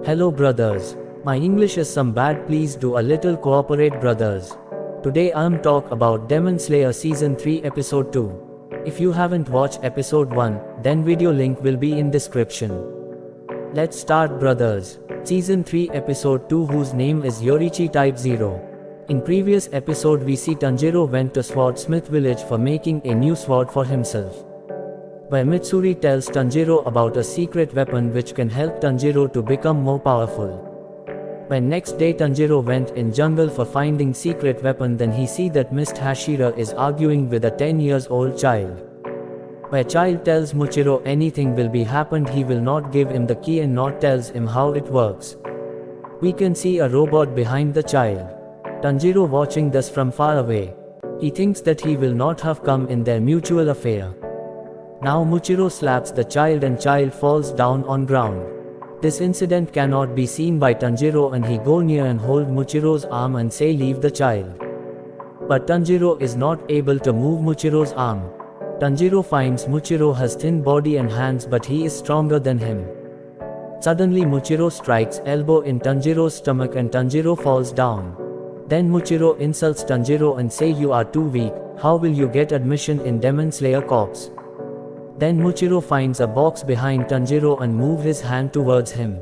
Hello brothers. My English is some bad, please do a little cooperate brothers. Today I'm talk about Demon Slayer Season 3 Episode 2. If you haven't watched Episode 1, then video link will be in description. Let's start brothers. Season 3 Episode 2, whose name is Yoriichi Type 0. In previous episode we see Tanjiro went to Swordsmith village for making a new sword for himself, where Mitsuri tells Tanjiro about a secret weapon which can help Tanjiro to become more powerful. When next day Tanjiro went in jungle for finding secret weapon, then he see that Mist Hashira is arguing with a 10 years old child. Where child tells Muchiro anything will be happened, he will not give him the key and not tells him how it works. We can see a robot behind the child. Tanjiro watching this from far away. He thinks that he will not have come in their mutual affair. Now Muchiro slaps the child and child falls down on ground. This incident cannot be seen by Tanjiro and he go near and hold Muchiro's arm and say leave the child. But Tanjiro is not able to move Muchiro's arm. Tanjiro finds Muchiro has thin body and hands, but he is stronger than him. Suddenly Muchiro strikes elbow in Tanjiro's stomach and Tanjiro falls down. Then Muchiro insults Tanjiro and say you are too weak, how will you get admission in Demon Slayer Corps? Then Muchiro finds a box behind Tanjiro and move his hand towards him.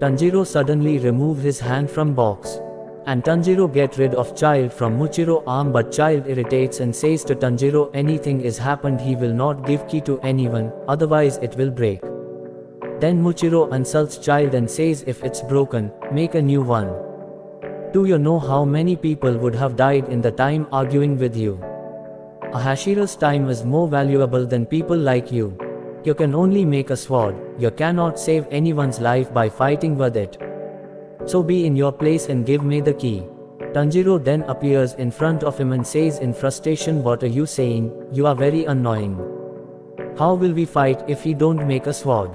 Tanjiro suddenly remove his hand from box. And Tanjiro get rid of child from Muchiro arm, but child irritates and says to Tanjiro anything is happened he will not give key to anyone, otherwise it will break. Then Muchiro insults child and says if it's broken, make a new one. Do you know how many people would have died in the time arguing with you? A Hashira's time is more valuable than people like you. You can only make a sword, you cannot save anyone's life by fighting with it. So be in your place and give me the key. Tanjiro then appears in front of him and says in frustration, what are you saying, you are very annoying. How will we fight if we don't make a sword?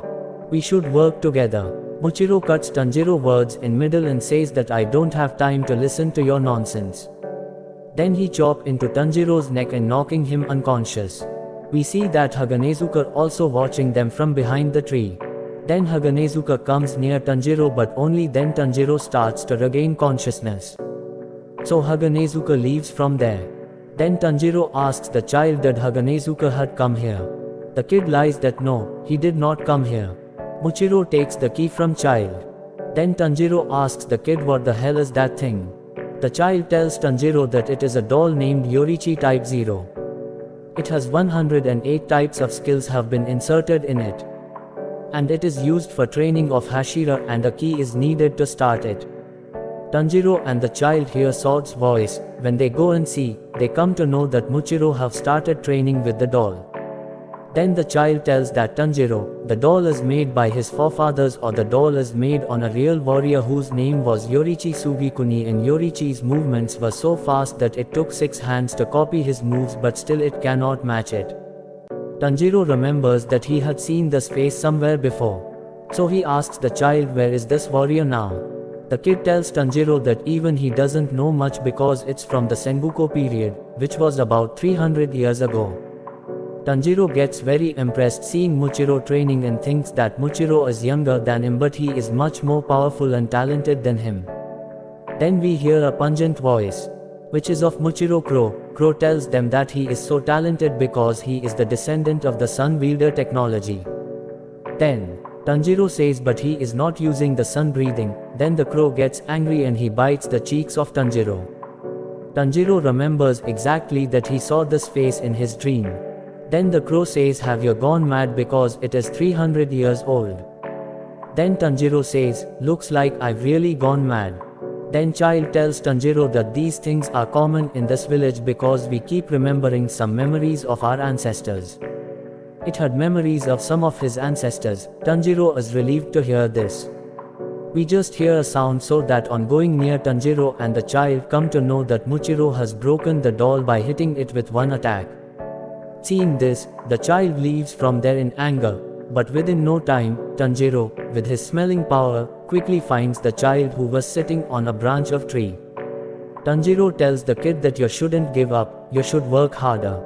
We should work together. Muchiro cuts Tanjiro words in middle and says that I don't have time to listen to your nonsense. Then he chop into Tanjiro's neck and knocking him unconscious. We see that Haganezuka also watching them from behind the tree. Then Haganezuka comes near Tanjiro, but only then Tanjiro starts to regain consciousness. So Haganezuka leaves from there. Then Tanjiro asks the child that Haganezuka had come here. The kid lies that no, he did not come here. Muchiro takes the key from child. Then Tanjiro asks the kid what the hell is that thing. The child tells Tanjiro that it is a doll named Yoriichi Type 0. It has 108 types of skills have been inserted in it. And it is used for training of Hashira and a key is needed to start it. Tanjiro and the child hear Sword's voice. When they go and see, they come to know that Muchiro have started training with the doll. Then the child tells that Tanjiro, the doll is made by his forefathers, or the doll is made on a real warrior whose name was Yoriichi Sugikuni, and Yoriichi's movements were so fast that it took 6 hands to copy his moves, but still it cannot match it. Tanjiro remembers that he had seen this face somewhere before. So he asks the child where is this warrior now? The kid tells Tanjiro that even he doesn't know much because it's from the Sengoku period, which was about 300 years ago. Tanjiro gets very impressed seeing Muchiro training and thinks that Muchiro is younger than him, but he is much more powerful and talented than him. Then we hear a pungent voice, which is of Muchiro Crow. Crow tells them that he is so talented because he is the descendant of the Sun Wielder technology. Then Tanjiro says but he is not using the sun breathing. Then the crow gets angry and he bites the cheeks of Tanjiro. Tanjiro remembers exactly that he saw this face in his dream. Then the crow says have you gone mad because it is 300 years old. Then Tanjiro says, looks like I've really gone mad. Then child tells Tanjiro that these things are common in this village because we keep remembering some memories of our ancestors. It had memories of some of his ancestors. Tanjiro is relieved to hear this. We just hear a sound, so that on going near Tanjiro and the child come to know that Muchiro has broken the doll by hitting it with one attack. Seeing this, the child leaves from there in anger, but within no time, Tanjiro, with his smelling power, quickly finds the child who was sitting on a branch of tree. Tanjiro tells the kid that you shouldn't give up, you should work harder.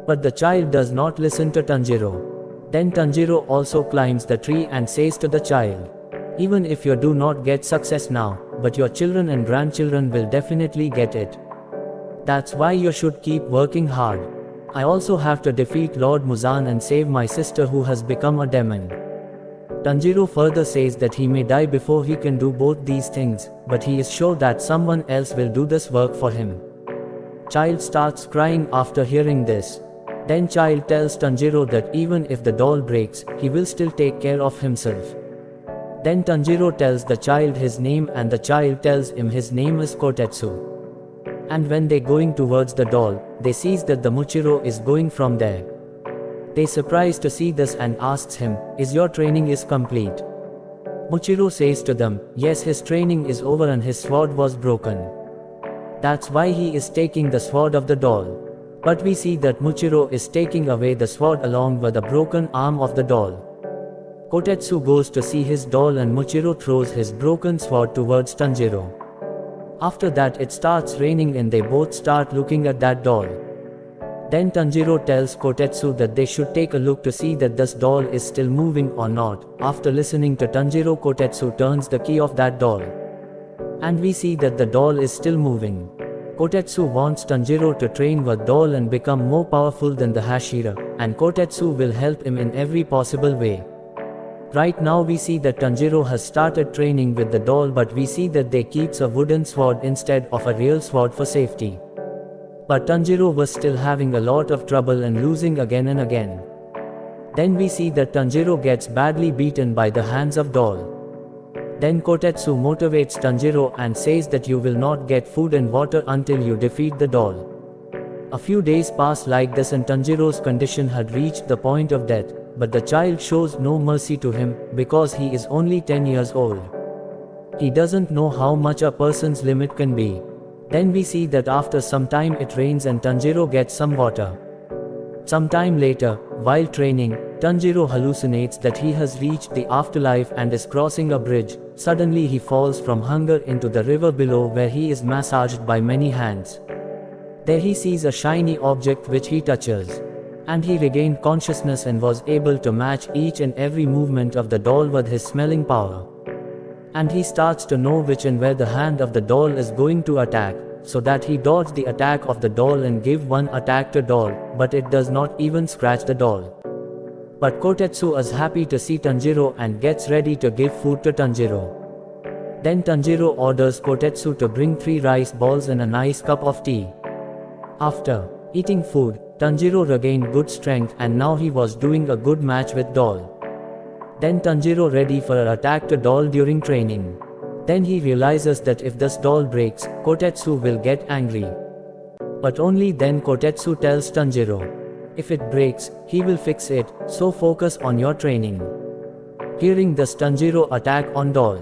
But the child does not listen to Tanjiro. Then Tanjiro also climbs the tree and says to the child, Even if you do not get success now, but your children and grandchildren will definitely get it. That's why you should keep working hard. I also have to defeat Lord Muzan and save my sister who has become a demon. Tanjiro further says that he may die before he can do both these things, but he is sure that someone else will do this work for him. Child starts crying after hearing this. Then Child tells Tanjiro that even if the doll breaks, he will still take care of himself. Then Tanjiro tells the child his name and the child tells him his name is Kotetsu. And when they going towards the doll, they sees that the Muchiro is going from there. They surprised to see this and asks him, "Is your training is complete?" Muchiro says to them, yes, his training is over and his sword was broken. That's why he is taking the sword of the doll. But we see that Muchiro is taking away the sword along with the broken arm of the doll. Kotetsu goes to see his doll and Muchiro throws his broken sword towards Tanjiro. After that it starts raining and they both start looking at that doll. Then Tanjiro tells Kotetsu that they should take a look to see that this doll is still moving or not. After listening to Tanjiro, Kotetsu turns the key of that doll. And we see that the doll is still moving. Kotetsu wants Tanjiro to train with doll and become more powerful than the Hashira, and Kotetsu will help him in every possible way. Right now we see that Tanjiro has started training with the doll, but we see that they keeps a wooden sword instead of a real sword for safety. But Tanjiro was still having a lot of trouble and losing again and again. Then we see that Tanjiro gets badly beaten by the hands of doll. Then Kotetsu motivates Tanjiro and says that you will not get food and water until you defeat the doll. A few days pass like this and Tanjiro's condition had reached the point of death, but the child shows no mercy to him because he is only 10 years old. He doesn't know how much a person's limit can be. Then we see that after some time it rains and Tanjiro gets some water. Some time later, while training, Tanjiro hallucinates that he has reached the afterlife and is crossing a bridge. Suddenly he falls from hunger into the river below where he is massaged by many hands. There he sees a shiny object which he touches. And he regained consciousness and was able to match each and every movement of the doll with his smelling power. And he starts to know which and where the hand of the doll is going to attack, so that he dodges the attack of the doll and give one attack to doll, but it does not even scratch the doll. But Kotetsu is happy to see Tanjiro and gets ready to give food to Tanjiro. Then Tanjiro orders Kotetsu to bring 3 rice balls and a nice cup of tea. After eating food, Tanjiro regained good strength and now he was doing a good match with doll. Then Tanjiro ready for an attack to doll during training. Then he realizes that if this doll breaks, Kotetsu will get angry. But only then Kotetsu tells Tanjiro, if it breaks, he will fix it, so focus on your training. Hearing this, Tanjiro attack on doll.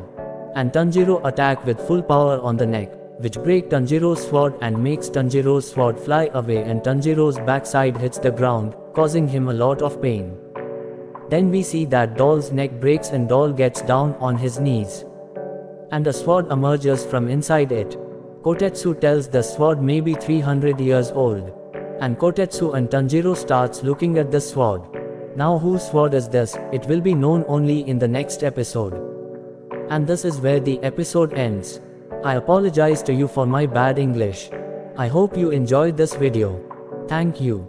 And Tanjiro attack with full power on the neck, which break Tanjiro's sword and makes Tanjiro's sword fly away and Tanjiro's backside hits the ground, causing him a lot of pain. Then we see that doll's neck breaks and doll gets down on his knees. And a sword emerges from inside it. Kotetsu tells the sword may be 300 years old. And Kotetsu and Tanjiro starts looking at the sword. Now whose sword is this? It will be known only in the next episode. And this is where the episode ends. I apologize to you for my bad English. I hope you enjoyed this video. Thank you.